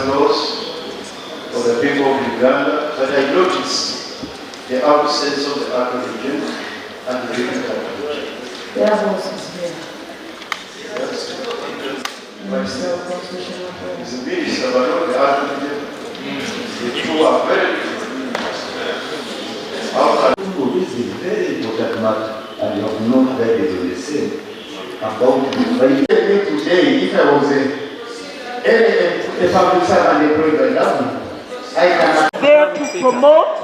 laws for the people of Uganda, but I noticed the absence of the Arco region and the region. It's a minister, but not the Arco region. The two are very different. This is a very important matter, and you have not guided on the same about the fight. Today, if I was a public servant employed by government, I cannot. There to promote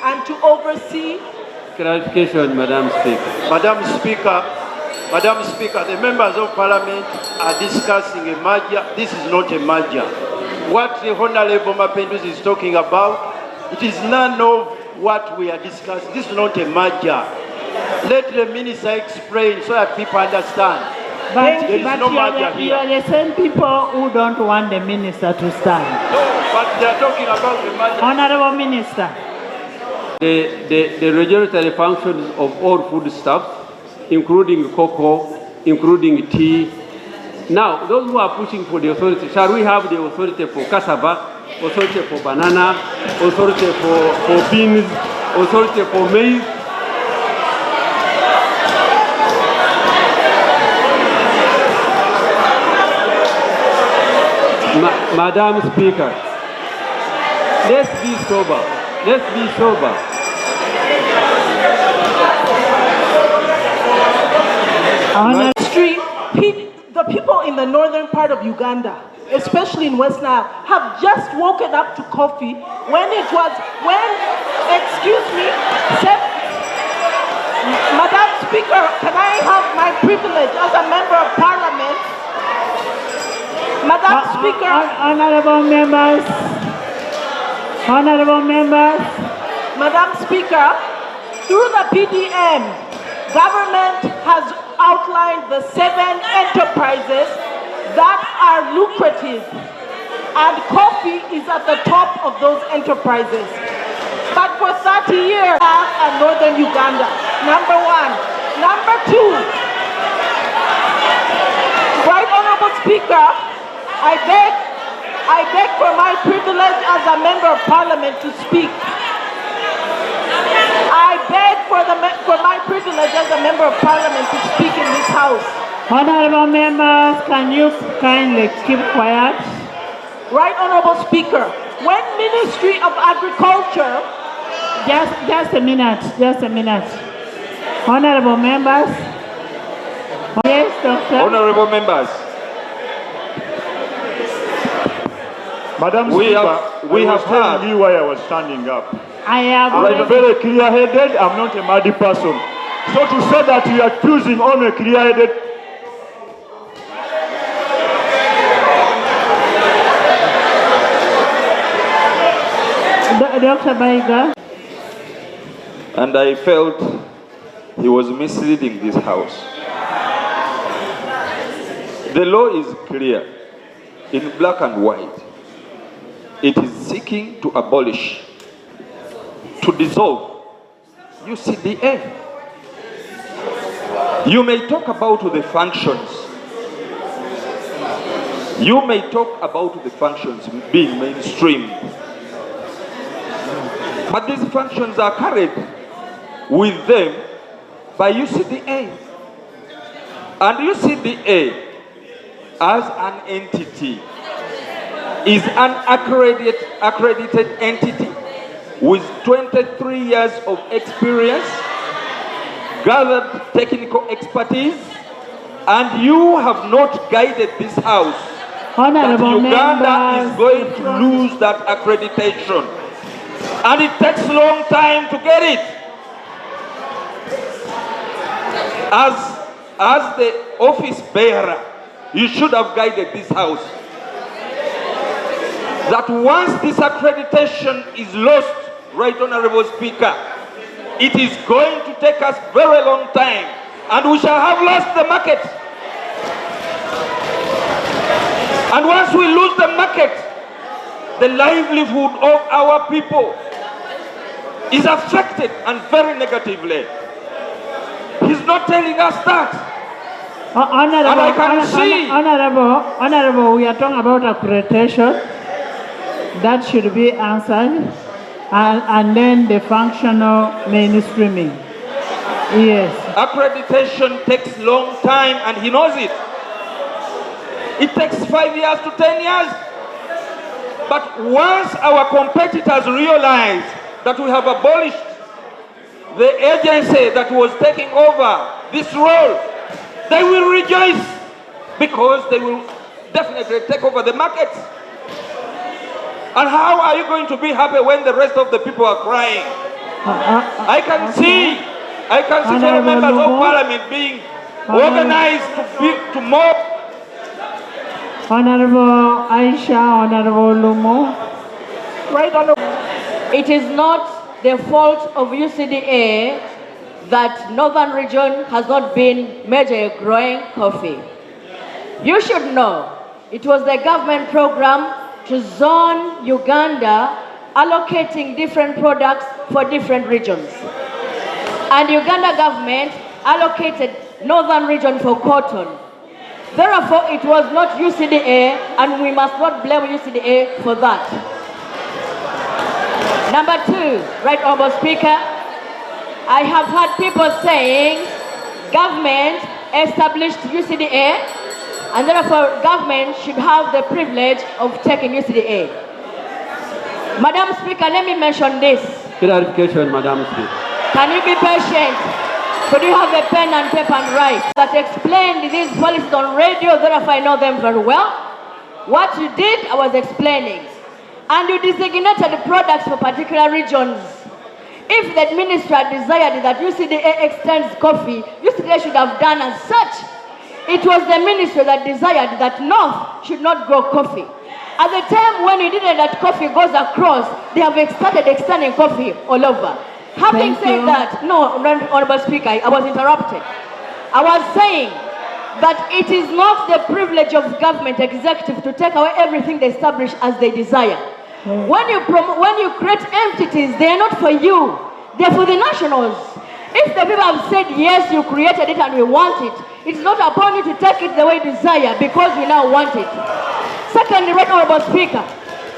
and to oversee. Clarification, Madam Speaker. Madam Speaker, the members of Parliament are discussing a merger. This is not a merger. What the Honorable Mapendus is talking about, it is none of what we are discussing. This is not a merger. Let the minister explain so that people understand. But there is no merger you are the same people who don't want the minister to stand. No, but they are talking about the merger. Honorable Minister. The regulatory functions of all foodstuffs, including cocoa, including tea. Now, those who are pushing for the authority, shall we have the authority for cassava, authority for banana, authority for beans, authority for maize? Madam Speaker, let's be sober. Let's be sober. The people in the northern part of Uganda, especially in West Nile, have just woken up to coffee excuse me, Madam Speaker, can I have my privilege as a member of Parliament? Madam Speaker. Honorable members. Madam Speaker, through the PDM, government has outlined the 7 enterprises that are lucrative, and coffee is at the top of those enterprises. But for 30 years, in northern Uganda, number 1. Number 2, Right Honorable Speaker, I beg for my privilege as a member of Parliament to speak. I beg for my privilege as a member of Parliament to speak in this House. Honorable members, can you kindly keep quiet? Right Honorable Speaker, when Ministry of Agriculture... Just a minute. Honorable members. Yes, Doctor. Honorable members. Madam Speaker, we have heard you why I was standing up. I'm very clear-headed. I'm not a muddy person. So to say that you are choosing on a clear-headed. Dr. Baiga. And I felt he was misleading this House. The law is clear, in black and white. It is seeking to abolish, to dissolve UCDA. You may talk about the functions. You may talk about the functions being mainstream. But these functions are carried with them by UCDA. And UCDA, as an entity, is an accredited entity with 23 years of experience, gathered technical expertise, and you have not guided this House Honorable that Uganda members, is going to lose that accreditation. And it takes a long time to get it. As the office bearer, you should have guided this House that once this accreditation is lost, Right Honorable Speaker, it is going to take us very long time, and we shall have lost the market. And once we lose the market, the livelihood of our people is affected, and very negatively. He's not telling us that. Honorable, And I can see. Honorable, we are talking about accreditation. That should be answered. And then the functional mainstreaming. Yes. Accreditation takes long time and he knows it. It takes 5 years to 10 years. But once our competitors realize that we have abolished the agency that was taking over this role, they will rejoice because they will definitely take over the markets. And how are you going to be happy when the rest of the people are crying? I can see fellow members of parliament being organized to mob. Honorable Aisha, Honorable Lumo. Right, Honorable. It is not the fault of UCDA that Northern Region has not been major growing coffee. You should know it was the government program to zone Uganda, allocating different products for different regions. And Uganda government allocated Northern Region for cotton. Therefore, it was not UCDA, and we must not blame UCDA for that. Number two, Right Honourable Speaker, I have heard people saying government established UCDA, and therefore government should have the privilege of taking UCDA. Madam Speaker, let me mention this. Clarification, Madam Speaker. Can you be patient? Could you have a pen and paper and write that explained these policies on radio, therefore I know them very well? What you did, I was explaining. And you designated products for particular regions. If the minister desired that UCDA extends coffee, UCDA should have done as such. It was the minister that desired that North should not grow coffee. At the time when you didn't that coffee goes across, they have started extending coffee all over. Having said that, no, Honorable Speaker, I was interrupted. I was saying that it is not the privilege of government executive to take away everything they establish as they desire. When you create entities, they are not for you. They are for the nationals. If the people have said, yes, you created it and we want it, it's not upon you to take it the way you desire because we now want it. Secondly, Right Honourable Speaker,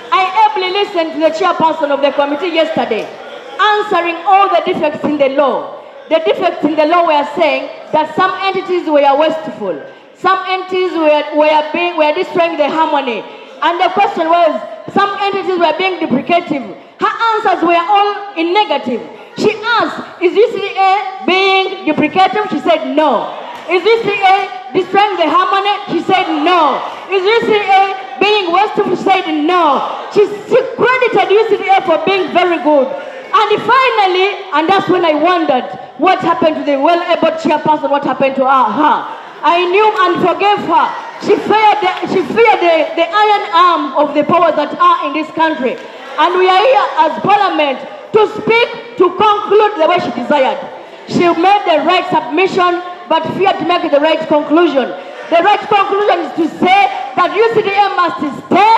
I ably listened to the chairperson of the committee yesterday, answering all the defects in the law. The defects in the law were saying that some entities were wasteful. Some entities were destroying the harmony. And the question was, some entities were being deprecative. Her answers were all in negative. She asked, is UCDA being deprecative? She said no. Is UCDA destroying the harmony? She said no. Is UCDA being wasteful? She said no. She credited UCDA for being very good. And finally, and that's when I wondered what happened to the well-able chairperson, what happened to her. I knew and forgave her. She feared the iron arm of the powers that are in this country. And we are here as parliament to speak, to conclude the way she desired. She made the right submission, but feared to make the right conclusion. The right conclusion is to say that UCDA must stay.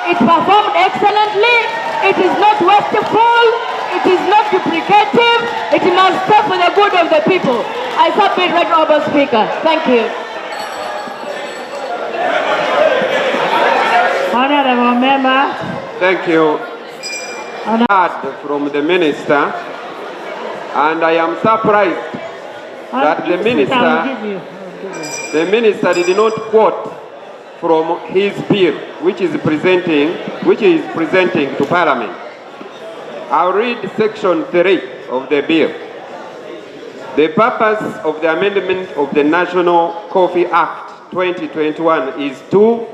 It performed excellently. It is not wasteful. It is not duplicative. It must stay for the good of the people. I submit, Right Honourable Speaker. Thank you. Honourable Member. Thank you. Heard from the minister, and I am surprised that the minister did not quote from his bill, which is presenting to Parliament. I'll read section 3 of the bill. The purpose of the amendment of the National Coffee Act 2021 is to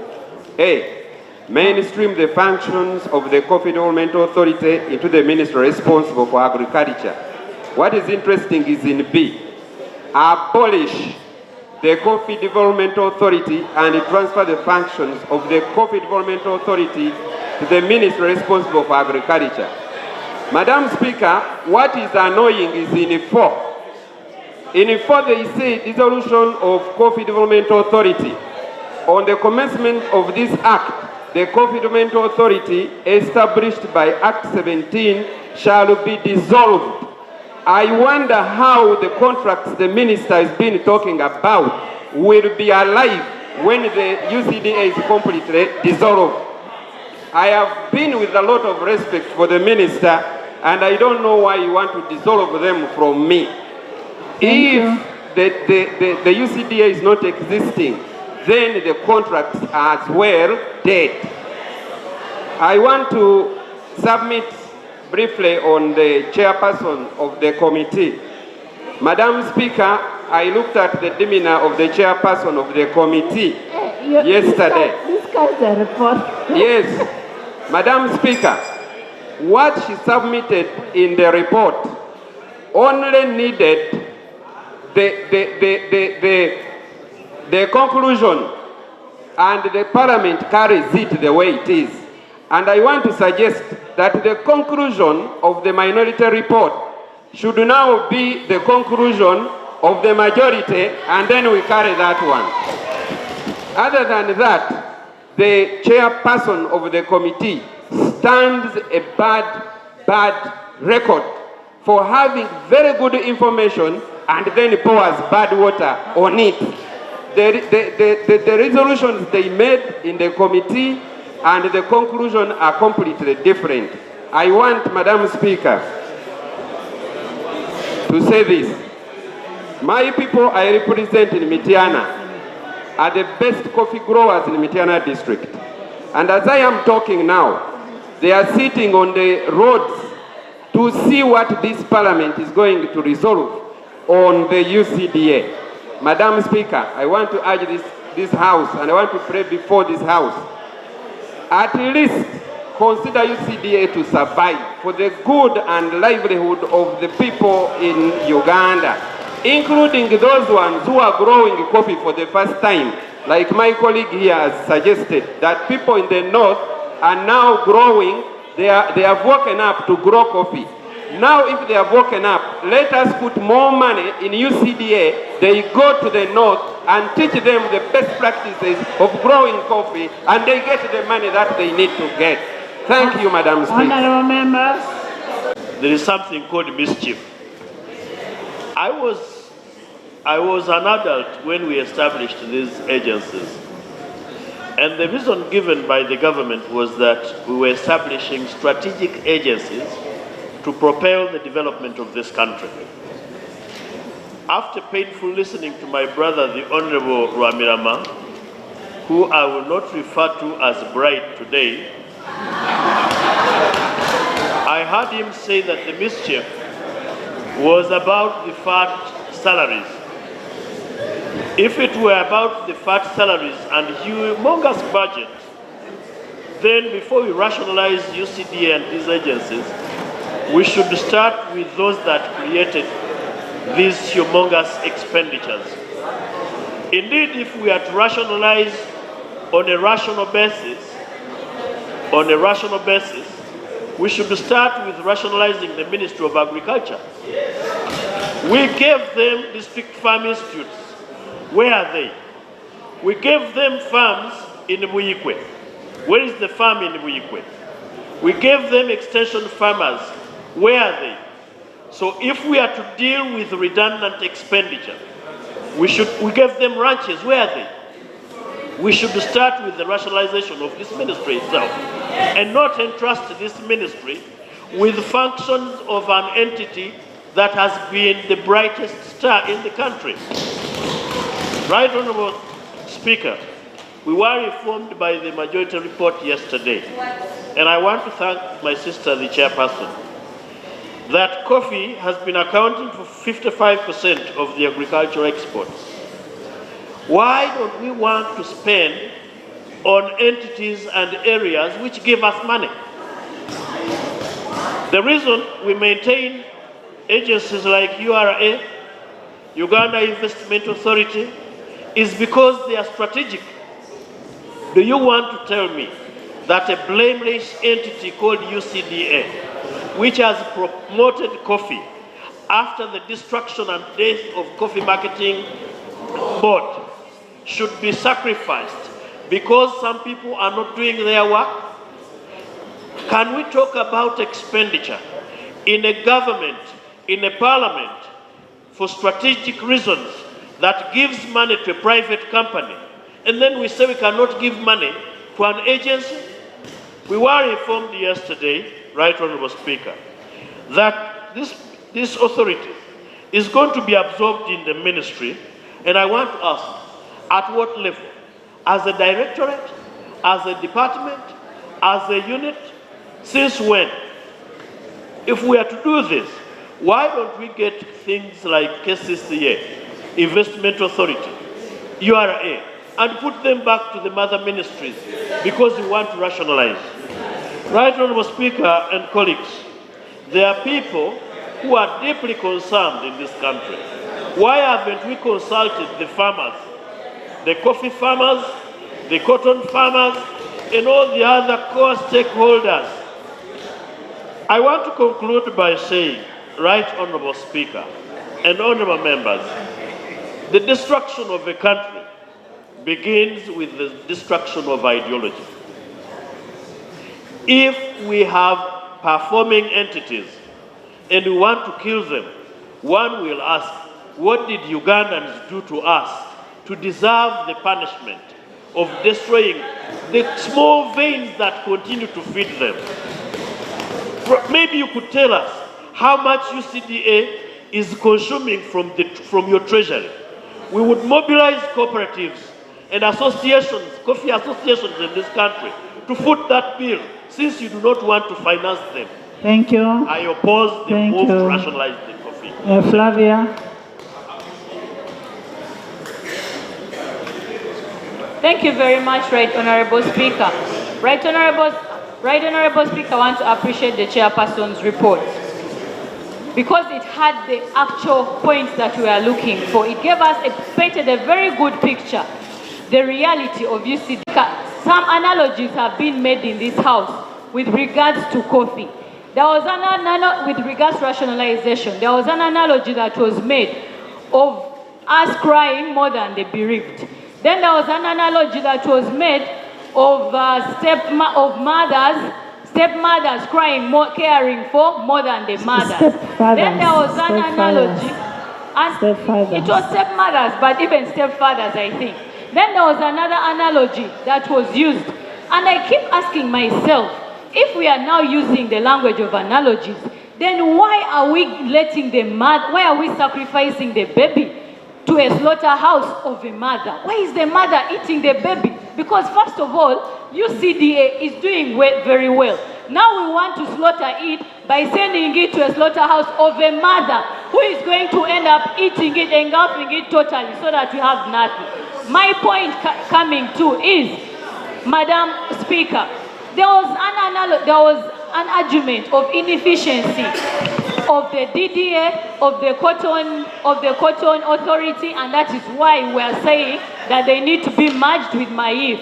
A. Mainstream the functions of the Coffee Development Authority into the ministry responsible for agriculture. What is interesting is in B. Abolish the Coffee Development Authority and transfer the functions of the Coffee Development Authority to the ministry responsible for agriculture. Madam Speaker, what is annoying is in 4. In 4 they say dissolution of Coffee Development Authority. On the commencement of this act, the Coffee Development Authority established by Act 17 shall be dissolved. I wonder how the contracts the minister has been talking about will be alive when the UCDA is completely dissolved. I have been with a lot of respect for the minister, and I don't know why you want to dissolve them from me. If the UCDA is not existing, then the contracts are as well dead. I want to submit briefly on the chairperson of the committee. Madam Speaker, I looked at the demeanor of the chairperson of the committee yesterday. This guy's a report. Yes, Madam Speaker, what she submitted in the report only needed the conclusion, and the Parliament carries it the way it is. And I want to suggest that the conclusion of the minority report should now be the conclusion of the majority, and then we carry that one. Other than that, the chairperson of the committee stands a bad record for having very good information and then pours bad water on it. The resolutions they made in the committee and the conclusion are completely different. I want, Madam Speaker, to say this. My people I represent in Mityana are the best coffee growers in Mityana district. And as I am talking now, they are sitting on the roads to see what this parliament is going to resolve on the UCDA. Madam Speaker, I want to urge this house, and I want to pray before this house, at least consider UCDA to survive for the good and livelihood of the people in Uganda, including those ones who are growing coffee for the first time. Like my colleague here has suggested, that people in the north are now growing, they have woken up to grow coffee. Now if they have woken up, let us put more money in UCDA. They go to the north and teach them the best practices of growing coffee, and they get the money that they need to get. Thank you, Madam Speaker. Honorable members. There is something called mischief. I was an adult when we established these agencies. And the reason given by the government was that we were establishing strategic agencies to propel the development of this country. After painful listening to my brother, the Honorable Rwamirama, who I will not refer to as bride today, I heard him say that the mischief was about the fat salaries. If it were about the fat salaries and humongous budget, then before we rationalize UCDA and these agencies, we should start with those that created these humongous expenditures. Indeed, if we are to rationalize on a rational basis, we should start with rationalizing the Ministry of Agriculture. We gave them district farm institutes. Where are they? We gave them farms in Muyikwe. Where is the farm in Muyikwe? We gave them extension farmers. Where are they? So if we are to deal with redundant expenditure, we gave them ranches. Where are they? We should start with the rationalization of this ministry itself and not entrust this ministry with functions of an entity that has been the brightest star in the country. Right, Honorable Speaker, we were informed by the majority report yesterday, and I want to thank my sister, the chairperson, that coffee has been accounting for 55% of the agricultural exports. Why don't we want to spend on entities and areas which give us money? The reason we maintain agencies like URA, Uganda Investment Authority, is because they are strategic. Do you want to tell me that a blameless entity called UCDA, which has promoted coffee after the destruction and death of Coffee Marketing Board, should be sacrificed because some people are not doing their work? Can we talk about expenditure in a government, in a parliament, for strategic reasons, that gives money to a private company, and then we say we cannot give money to an agency? We were informed yesterday, Right Honorable Speaker, that this authority is going to be absorbed in the ministry, and I want to ask, at what level? As a directorate? As a department? As a unit? Since when? If we are to do this, why don't we get things like KCCA, Investment Authority, URA, and put them back to the mother ministries because we want to rationalize? Right Honorable Speaker and colleagues, there are people who are deeply concerned in this country. Why haven't we consulted the farmers, the coffee farmers, the cotton farmers, and all the other core stakeholders? I want to conclude by saying, Right Honorable Speaker and honorable members, the destruction of a country begins with the destruction of ideology. If we have performing entities and we want to kill them, one will ask, what did Ugandans do to us to deserve the punishment of destroying the small veins that continue to feed them? Maybe you could tell us how much UCDA is consuming from your treasury. We would mobilize cooperatives and associations, coffee associations in this country, to foot that bill, since you do not want to finance them. Thank you. I oppose the move to rationalize the coffee. Flavia. Thank you very much, Right Honorable Speaker. Right Honorable Speaker, I want to appreciate the chairperson's report because it had the actual points that we are looking for. It gave us, painted a very good picture, the reality of UCD. Some analogies have been made in this house with regards to coffee. There was an with regards to rationalization. There was an analogy that was made of us crying more than the bereaved. Then there was an analogy that was made of stepmothers crying more, caring for more than the mothers. Then there was an analogy, and it was stepmothers, but even stepfathers, I think. Then there was another analogy that was used, and I keep asking myself, if we are now using the language of analogies, then why are we letting the mother, why are we sacrificing the baby to a slaughterhouse of a mother? Why is the mother eating the baby? Because first of all, UCDA is doing very well. Now we want to slaughter it by sending it to a slaughterhouse of a mother who is going to end up eating it, engulfing it totally so that we have nothing. My point coming to is, Madam Speaker, there was an argument of inefficiency of the DDA, of the cotton authority, and that is why we are saying that they need to be merged with MAIF.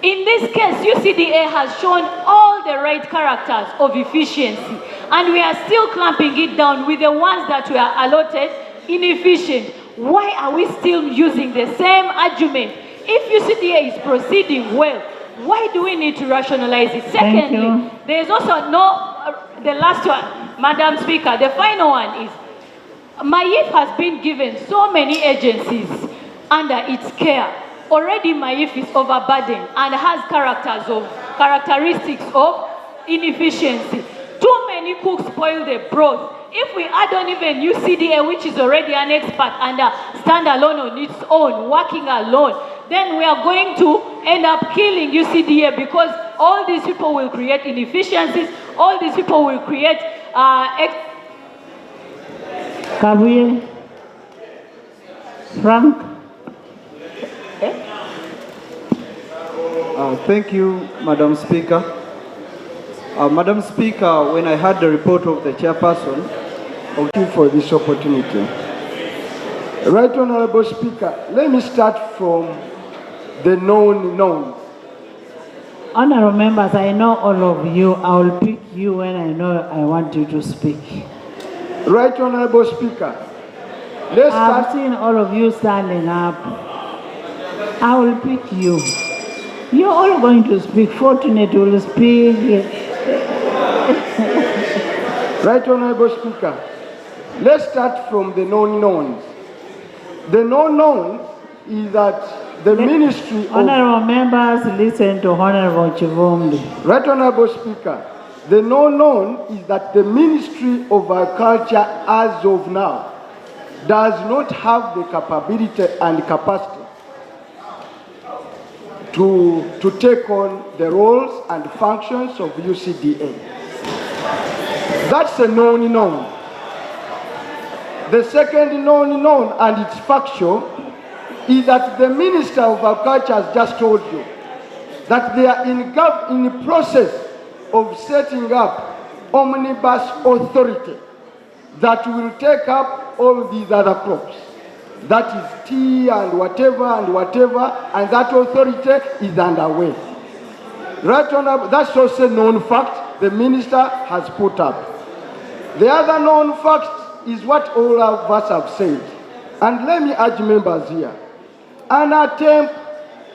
In this case, UCDA has shown all the right characters of efficiency, and we are still clamping it down with the ones that were allotted inefficient. Why are we still using the same argument? If UCDA is proceeding well, why do we need to rationalize it? Secondly, there is also the last one, Madam Speaker, the final one is, MAIF has been given so many agencies under its care. Already MAIF is overburdened and has characteristics of inefficiency. Too many cooks spoil the broth. If we add on even UCDA, which is already an expert and stand alone on its own, working alone, then we are going to end up killing UCDA because all these people will create inefficiencies, all these people will create Gabriel, Frank. Thank you, Madam Speaker. Madam Speaker, when I heard the report of the chairperson, thank you for this opportunity. Right Honorable Speaker, let me start from the known. Honorable members, I know all of you. I will pick you when I know I want you to speak. Right Honorable Speaker, I've seen all of you standing up. I will pick you. You're all going to speak. Fortunate will speak. Right Honorable Speaker, let's start from the knowns. The known is that the Ministry of... Honorable members, listen to Honorable Chivumbi. Right Honorable Speaker, the known is that the Ministry of Agriculture as of now does not have the capability and capacity to take on the roles and functions of UCDA. That's a known. The second known, and it's factual, is that the Minister of Agriculture has just told you that they are in the process of setting up omnibus authority that will take up all these other crops. That is tea and whatever, and that authority is underway. Right on, that's also a known fact the minister has put up. The other known fact is what all of us have said. And let me urge members here. An attempt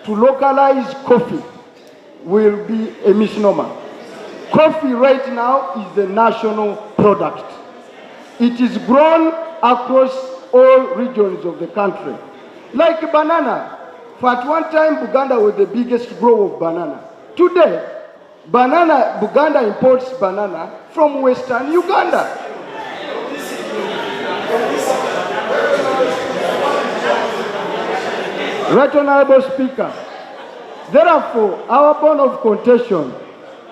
to localize coffee will be a misnomer. Coffee right now is the national product. It is grown across all regions of the country. Like banana. For at one time, Buganda was the biggest grower of banana. Today, Buganda imports banana from Western Uganda. Right Honorable Speaker, therefore, our bone of contention,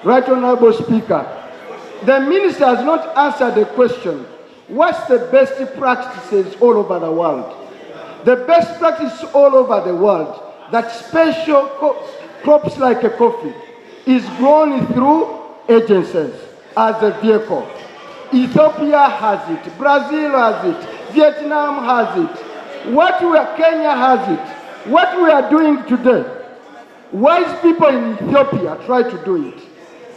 Right Honorable Speaker, the minister has not answered the question, what's the best practices all over the world? The best practice all over the world, that special crops like a coffee is grown through agencies as a vehicle. Ethiopia has it, Brazil has it, Vietnam has it, Kenya has it. What we are doing today, wise people in Ethiopia try to do it.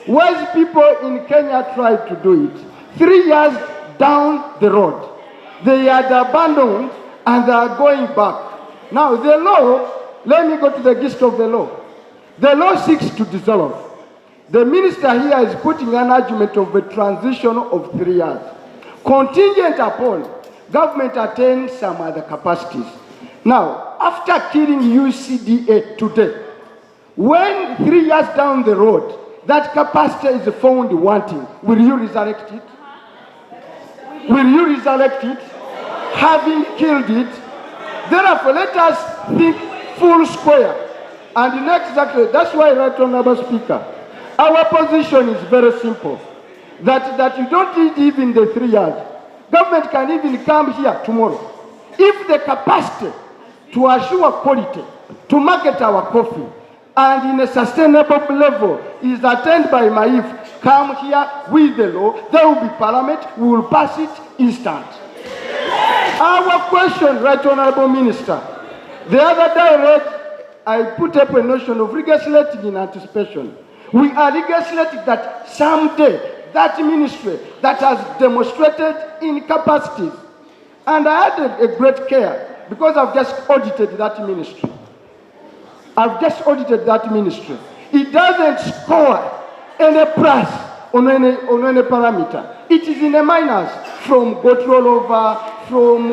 Wise people in Kenya try to do it. 3 years down the road, they had abandoned and they are going back. Now the law, let me go to the gist of the law. The law seeks to dissolve. The minister here is putting an argument of a transition of 3 years, contingent upon government attains some other capacities. Now, after killing UCDA today, when 3 years down the road, that capacity is found wanting, will you resurrect it? Will you resurrect it? Having killed it? Therefore, let us think full square. And next, that's why, Right Honorable Speaker, our position is very simple. That you don't need even the 3 years. Government can even come here tomorrow. If the capacity to assure quality, to market our coffee, and in a sustainable level is attained by MAIF, come here with the law, there will be parliament, we will pass it instant. Our question, Right Honorable Minister, the other day I put up a notion of legislating in anticipation. We are legislating that someday that ministry that has demonstrated incapacities, and I had a great care because I've just audited that ministry. It doesn't score any plus on any parameter. It is in the minus, from goat rollover, from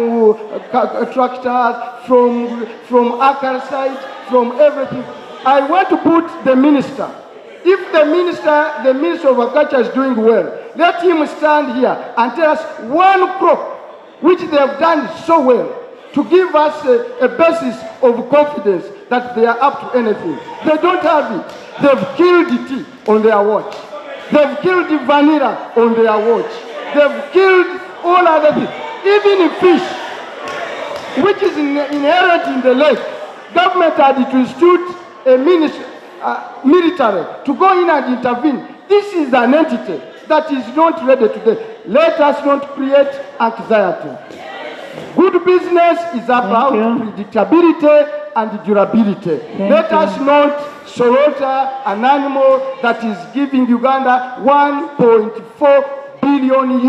tractors, from acre site, from everything. I want to put the minister. If the Minister of Agriculture is doing well, let him stand here and tell us one crop which they have done so well to give us a basis of confidence that they are up to anything. They don't have it. They've killed the tea on their watch. They've killed the vanilla on their watch. They've killed all other things. Even the fish, which is inherent in the lake, government had to institute a military to go in and intervene. This is an entity that is not ready today. Let us not create anxiety. Good business is about predictability and durability. Let us not slaughter an animal that is giving Uganda $1.4 billion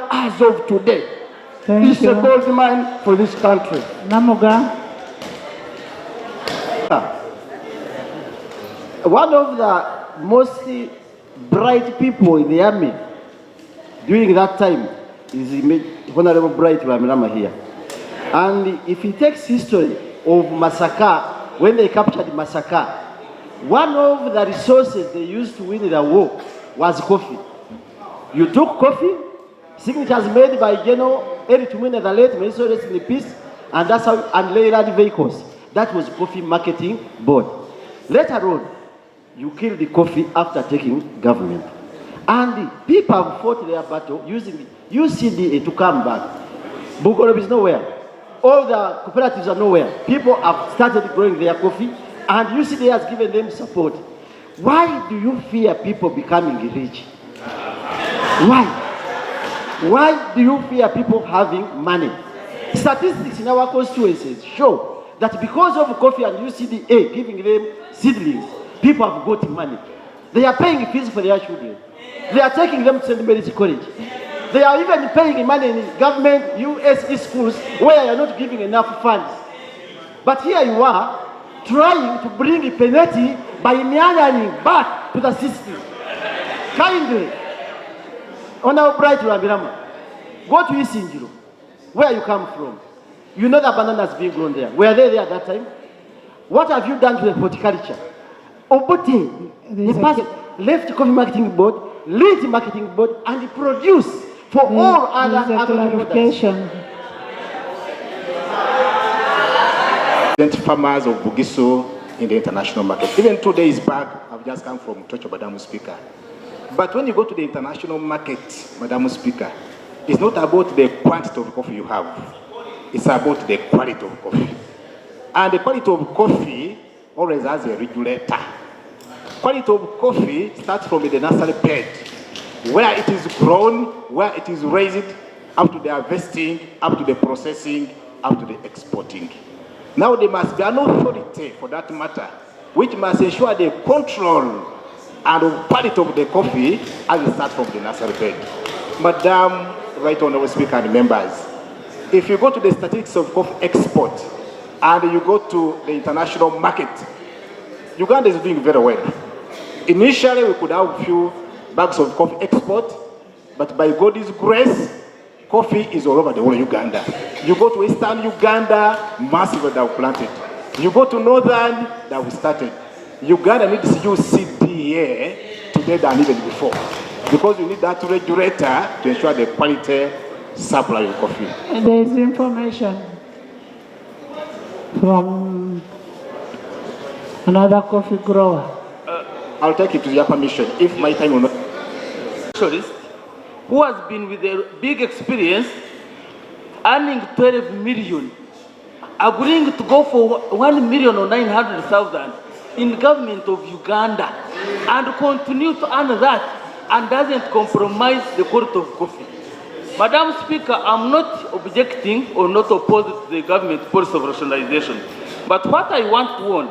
as of today. It's a gold mine for this country. Namuga. One of the most bright people in the army during that time is Honorable Bright Ramirama here. And if he takes history of Masaka, when they captured Masaka, one of the resources they used to win the war was coffee. You took coffee, signatures made by General Eric Tumine, the late, may so rest in peace, and that's how, and Leyland vehicles. That was coffee marketing board. Later on, you kill the coffee after taking government. And the people have fought their battle using the UCDA to come back. Bugolob is nowhere. All the cooperatives are nowhere. People have started growing their coffee, and UCDA has given them support. Why do you fear people becoming rich? Why? Why do you fear people having money? Statistics in our constituencies show that because of coffee and UCDA giving them seedlings, people have got money. They are paying fees for their children. They are taking them to St. Mary's College. They are even paying money in government USE schools where you are not giving enough funds. But here you are trying to bring a penalty by meandering back to the system. Kindly, Honorable Bright Rambirama, go to Isinjiro, where you come from. You know the bananas being grown there. Were they there at that time? What have you done to the horticulture? Obote, the person left coffee marketing board, lead marketing board, and produce for all other clarification. Farmers of Bugiso in the international market. Even 2 days back, I've just come from Tocho, Madam Speaker. But when you go to the international market, Madam Speaker, it's not about the quantity of coffee you have. It's about the quality of coffee. And the quality of coffee always has a regulator. Quality of coffee starts from the nursery bed, where it is grown, where it is raised, up to the harvesting, up to the processing, up to the exporting. Now there must be an authority for that matter, which must ensure the control and the quality of the coffee as it starts from the nursery bed. Madam Right Honourable Speaker and members, if you go to the statistics of coffee export and you go to the international market, Uganda is doing very well. Initially, we could have a few bags of coffee export, but by God's grace, coffee is all over the whole Uganda. You go to Eastern Uganda, massively they have planted. You go to Northern, they have started. Uganda needs UCDA today than even before, because you need that regulator to ensure the quality supply of coffee. And there is information from another coffee grower. I'll take it to your permission, if my time will not. Who has been with a big experience, earning 12 million, agreeing to go for 1 million or 900,000 in government of Uganda, and continue to earn that, and doesn't compromise the quality of coffee. Madam Speaker, I'm not objecting or not opposed to the government policy of rationalization, but what I want to warn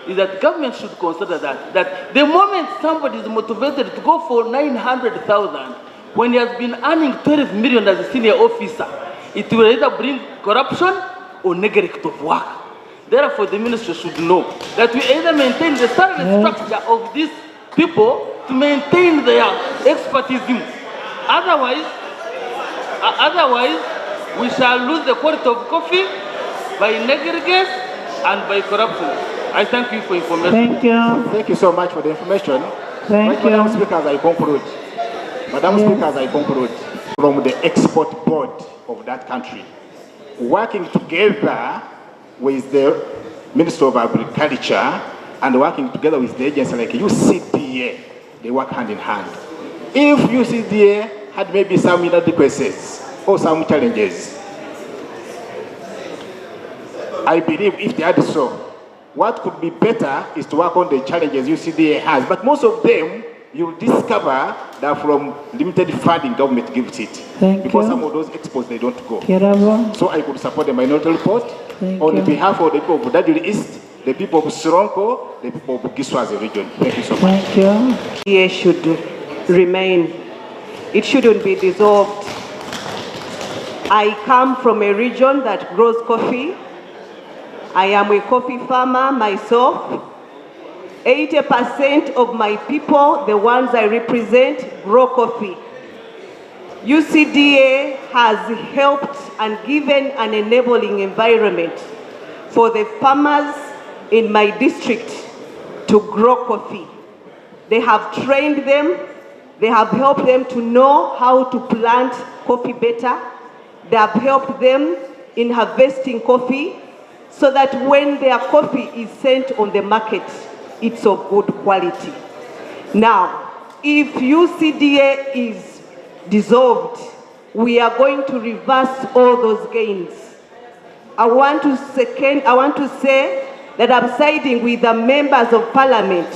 is that government should consider that the moment somebody is motivated to go for 900,000, when he has been earning 12 million as a senior officer, it will either bring corruption or neglect of work. Therefore, the minister should know that we either maintain the salary structure of these people to maintain their expertise. Otherwise, we shall lose the quality of coffee by negligence and by corruption. I thank you for information. Thank you. Thank you so much for the information. Thank you. Madam Speaker, as I conclude. Madam Speaker, as I conclude, from the export board of that country, working together with the Minister of Agriculture and working together with the agency like UCDA, they work hand in hand. If UCDA had maybe some inadequacies or some challenges, I believe if they had so, what could be better is to work on the challenges UCDA has. But most of them, you'll discover that from limited funding, government gives it. Because some of those exports, they don't go. So I could support the minority report on behalf of the people of Budadili East, the people of Sironko, the people of Bugiso as a region. Thank you so much. Thank you. It should remain. It shouldn't be dissolved. I come from a region that grows coffee. I am a coffee farmer myself. 80% of my people, the ones I represent, grow coffee. UCDA has helped and given an enabling environment for the farmers in my district to grow coffee. They have trained them, they have helped them to know how to plant coffee better, they have helped them in harvesting coffee so that when their coffee is sent on the market, it's of good quality. Now, if UCDA is dissolved, we are going to reverse all those gains. I want to say that I'm siding with the members of parliament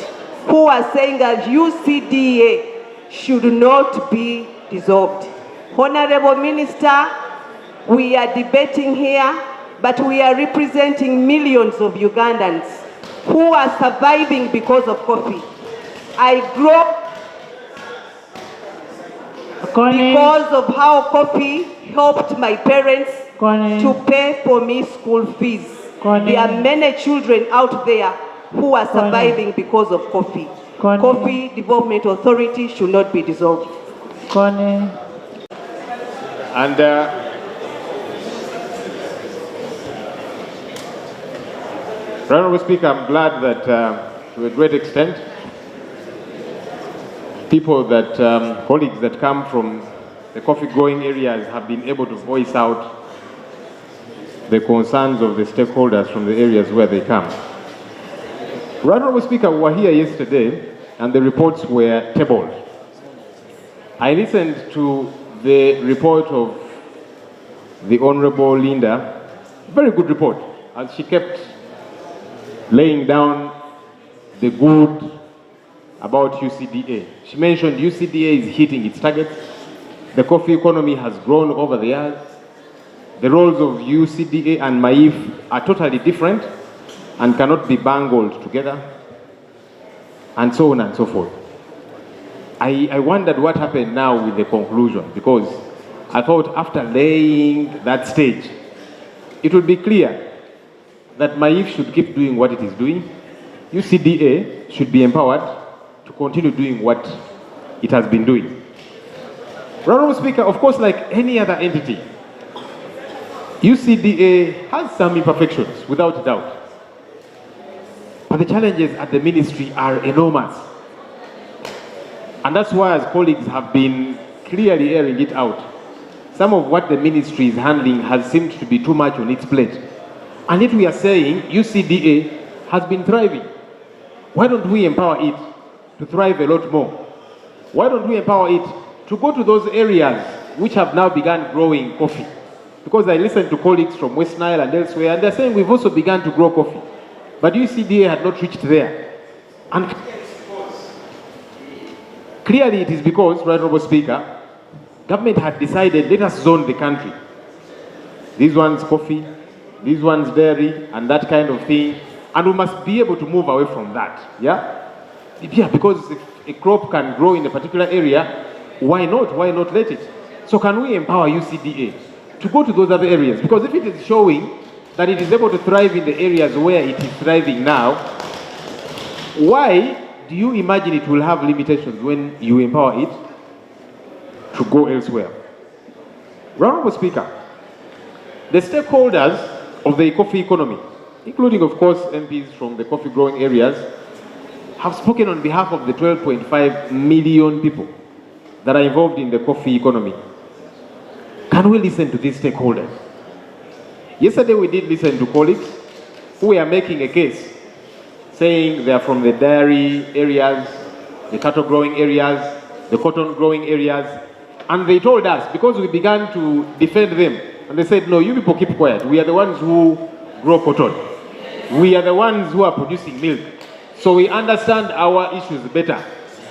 who are saying that UCDA should not be dissolved. Honorable Minister, we are debating here, but we are representing millions of Ugandans who are surviving because of coffee. I grew up because of how coffee helped my parents to pay for me school fees. There are many children out there who are surviving because of coffee. Coffee Development Authority should not be dissolved. And Honorable Speaker, I'm glad that to a great extent, colleagues that come from the coffee growing areas have been able to voice out the concerns of the stakeholders from the areas where they come. Honorable Speaker, we were here yesterday and the reports were tabled. I listened to the report of the Honorable Linda, very good report, as she kept laying down the good about UCDA. She mentioned UCDA is hitting its targets. The coffee economy has grown over the years. The roles of UCDA and MAIF are totally different and cannot be bungled together, and so on and so forth. I wondered what happened now with the conclusion, because I thought after laying that stage, it would be clear that MAIF should keep doing what it is doing. UCDA should be empowered to continue doing what it has been doing. Honorable Speaker, of course, like any other entity, UCDA has some imperfections, without doubt. But the challenges at the ministry are enormous. And that's why, as colleagues have been clearly airing it out, some of what the ministry is handling has seemed to be too much on its plate. And yet we are saying UCDA has been thriving. Why don't we empower it to thrive a lot more? Why don't we empower it to go to those areas which have now begun growing coffee? Because I listened to colleagues from West Nile and elsewhere, and they're saying we've also begun to grow coffee. But UCDA had not reached there. And clearly it is because, Honorable Speaker, government had decided, let us zone the country. These ones coffee, these ones dairy, and that kind of thing. And we must be able to move away from that. Yeah? Yeah, because if a crop can grow in a particular area, why not? Why not let it? So can we empower UCDA to go to those other areas? Because if it is showing that it is able to thrive in the areas where it is thriving now, why do you imagine it will have limitations when you empower it to go elsewhere? Honorable Speaker, the stakeholders of the coffee economy, including, of course, MPs from the coffee growing areas, have spoken on behalf of the 12.5 million people that are involved in the coffee economy. Can we listen to these stakeholders? Yesterday we did listen to colleagues who were making a case, saying they are from the dairy areas, the cattle growing areas, the cotton growing areas, and they told us, because we began to defend them, and they said, no, you people keep quiet. We are the ones who grow cotton. We are the ones who are producing milk. So we understand our issues better.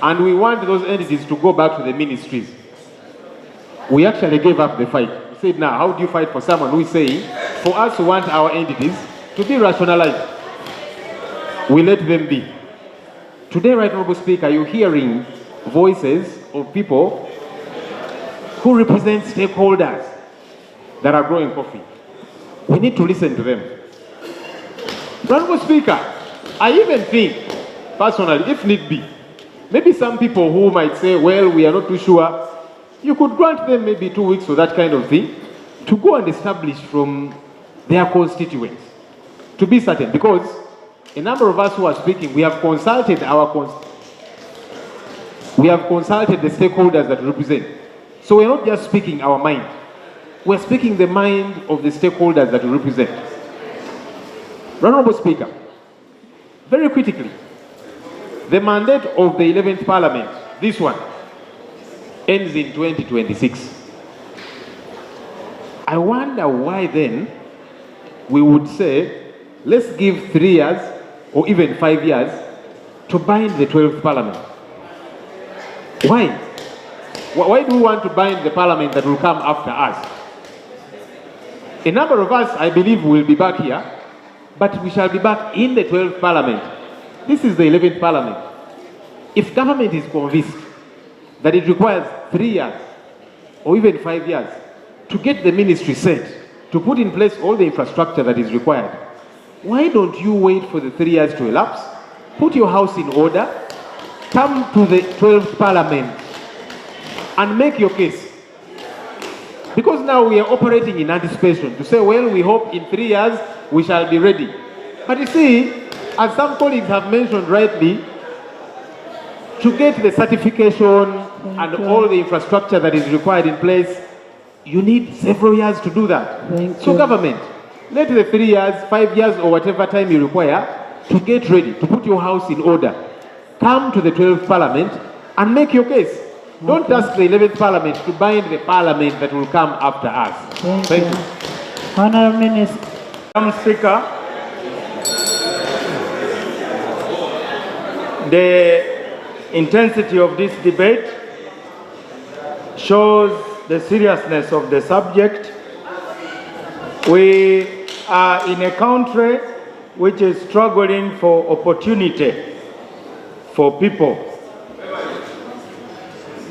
And we want those entities to go back to the ministries. We actually gave up the fight. We said, now, how do you fight for someone who is saying, for us who want our entities to be rationalized? We let them be. Today, Right Honorable Speaker, you're hearing voices of people who represent stakeholders that are growing coffee. We need to listen to them. Honorable Speaker, I even think, personally, if need be, maybe some people who might say, well, we are not too sure, you could grant them maybe 2 weeks or that kind of thing to go and establish from their constituents, to be certain, because a number of us who are speaking, we have consulted the stakeholders that we represent. So we're not just speaking our mind, we're speaking the mind of the stakeholders that we represent. Honorable Speaker, very critically, the mandate of the 11th Parliament, this one, ends in 2026. I wonder why then we would say, let's give 3 years or even 5 years to bind the 12th Parliament. Why? Why do we want to bind the Parliament that will come after us? A number of us, I believe, will be back here, but we shall be back in the 12th Parliament. This is the 11th Parliament. If government is convinced that it requires 3 years or even 5 years to get the ministry set, to put in place all the infrastructure that is required, why don't you wait for the 3 years to elapse, put your house in order, come to the 12th Parliament and make your case? Because now we are operating in anticipation to say, well, we hope in 3 years we shall be ready. But you see, as some colleagues have mentioned rightly, to get the certification and all the infrastructure that is required in place, you need several years to do that. So government, let the 3 years, 5 years or whatever time you require to get ready, to put your house in order. Come to the 12th Parliament and make your case. Don't ask the 11th Parliament to bind the Parliament that will come after us. Thank you. Honourable Minister. Madam Speaker, the intensity of this debate shows the seriousness of the subject. We are in a country which is struggling for opportunity for people.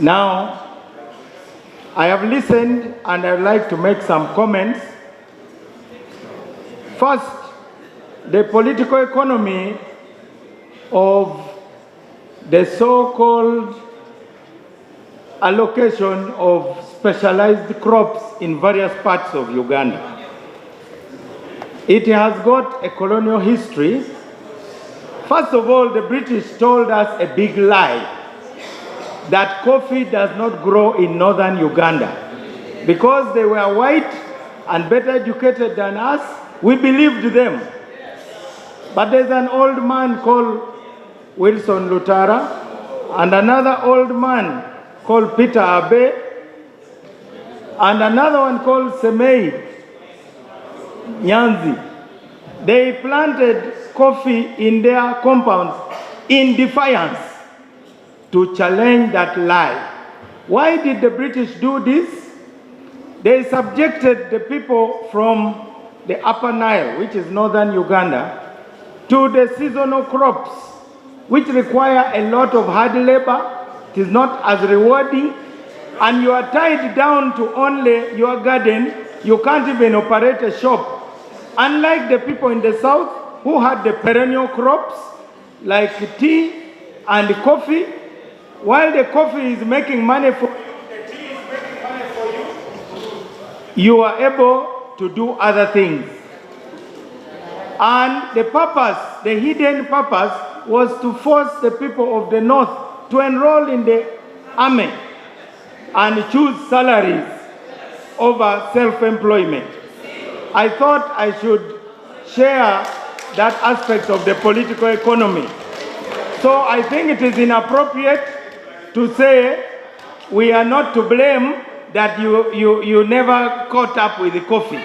Now, I have listened and I'd like to make some comments. First, the political economy of the so-called allocation of specialized crops in various parts of Uganda. It has got a colonial history. First of all, the British told us a big lie, that coffee does not grow in northern Uganda. Because they were white and better educated than us, we believed them. But there's an old man called Wilson Lutara and another old man called Peter Abe and another one called Semei Nyanzi. They planted coffee in their compounds in defiance to challenge that lie. Why did the British do this? They subjected the people from the Upper Nile, which is northern Uganda, to the seasonal crops, which require a lot of hard labor. It is not as rewarding, and you are tied down to only your garden. You can't even operate a shop. Unlike the people in the south who had the perennial crops like tea and coffee, while the coffee is making money for you, the tea is making money for you, you are able to do other things. And the purpose, the hidden purpose, was to force the people of the north to enroll in the army and choose salaries over self-employment. I thought I should share that aspect of the political economy. So I think it is inappropriate to say we are not to blame that you never caught up with the coffee.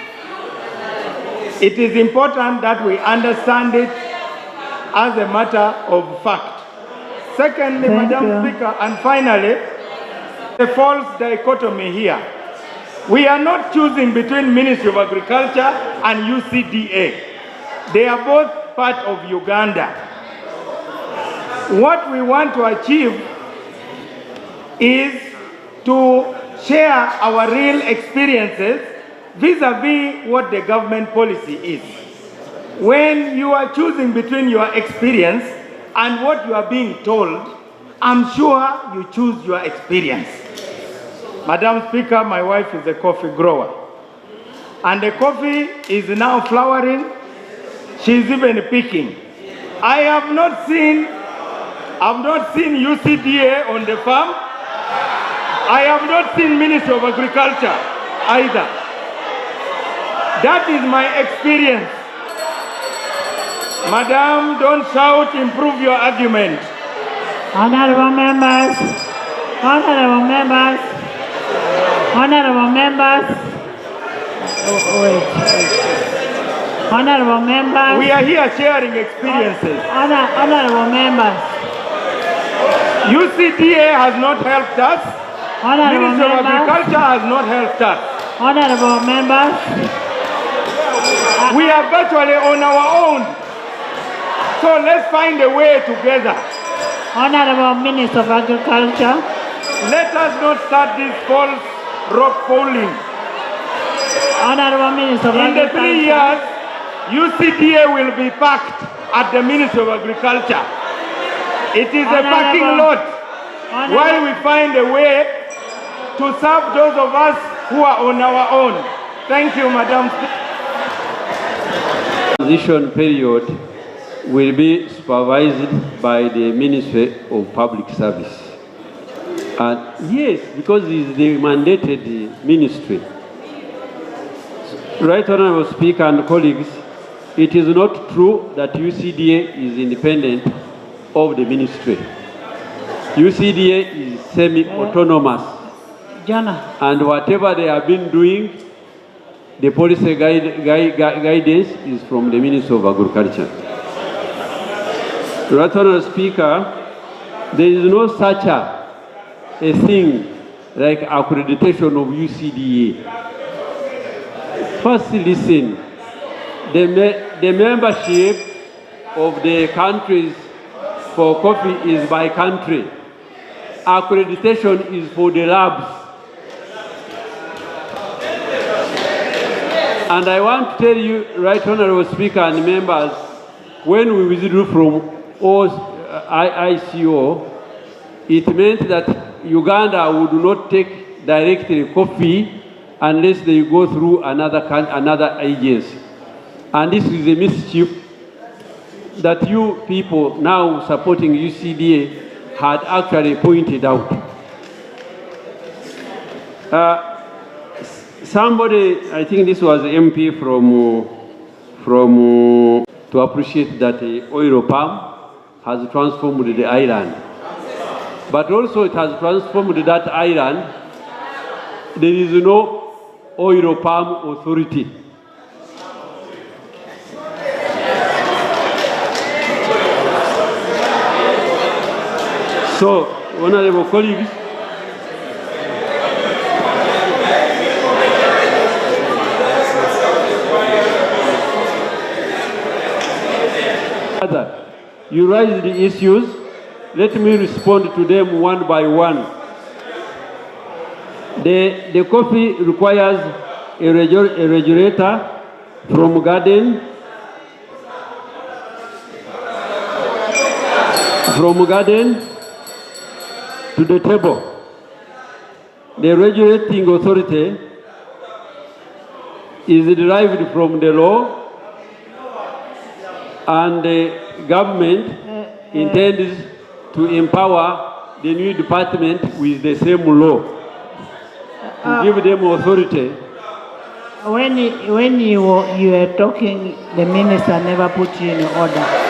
It is important that we understand it as a matter of fact. Secondly, Madam Speaker, and finally, a false dichotomy here. We are not choosing between Ministry of Agriculture and UCDA. They are both part of Uganda. What we want to achieve is to share our real experiences vis-a-vis what the government policy is. When you are choosing between your experience and what you are being told, I'm sure you choose your experience. Madam Speaker, my wife is a coffee grower. And the coffee is now flowering. She's even picking. I have not seen UCDA on the farm. I have not seen Ministry of Agriculture either. That is my experience. Madam, don't shout, improve your argument. Honorable members, honorable members, honorable members. Wait. Honorable members. We are here sharing experiences. Honorable members. UCDA has not helped us. Honorable Ministry of members. Agriculture has not helped us. Honorable members. We are virtually on our own. So let's find a way together. Honorable Minister of Agriculture. Let us not start this false rock polling. Honorable Minister of In the Agriculture. 3 years, UCDA will be packed at the Ministry of Agriculture. It is a parking lot while we find a way to serve those of us who are on our own. Thank you, Madam Speaker. Transition period will be supervised by the Ministry of Public Service. And yes, because it is the mandated ministry. Right Honorable Speaker and colleagues, it is not true that UCDA is independent of the ministry. UCDA is semi-autonomous. And whatever they have been doing, the policy guidance is from the Ministry of Agriculture. Right Honorable Speaker, there is no such a thing like accreditation of UCDA. First, listen. The membership of the countries for coffee is by country. Accreditation is for the labs. And I want to tell you, Right Honorable Speaker and members, when we withdrew from ICO, it meant that Uganda would not take directly coffee unless they go through another agency. And this is a mischief that you people now supporting UCDA had actually pointed out. Somebody, I think this was MP to appreciate that oil palm has transformed the island. But also it has transformed that island. There is no oil palm authority. So, honorable colleagues, you raise the issues, let me respond to them one by one. The coffee requires a regulator from garden to the table. The regulating authority is derived from the law, and the government intends to empower the new department with the same law, to give them authority. When you were talking, the minister never put you in order.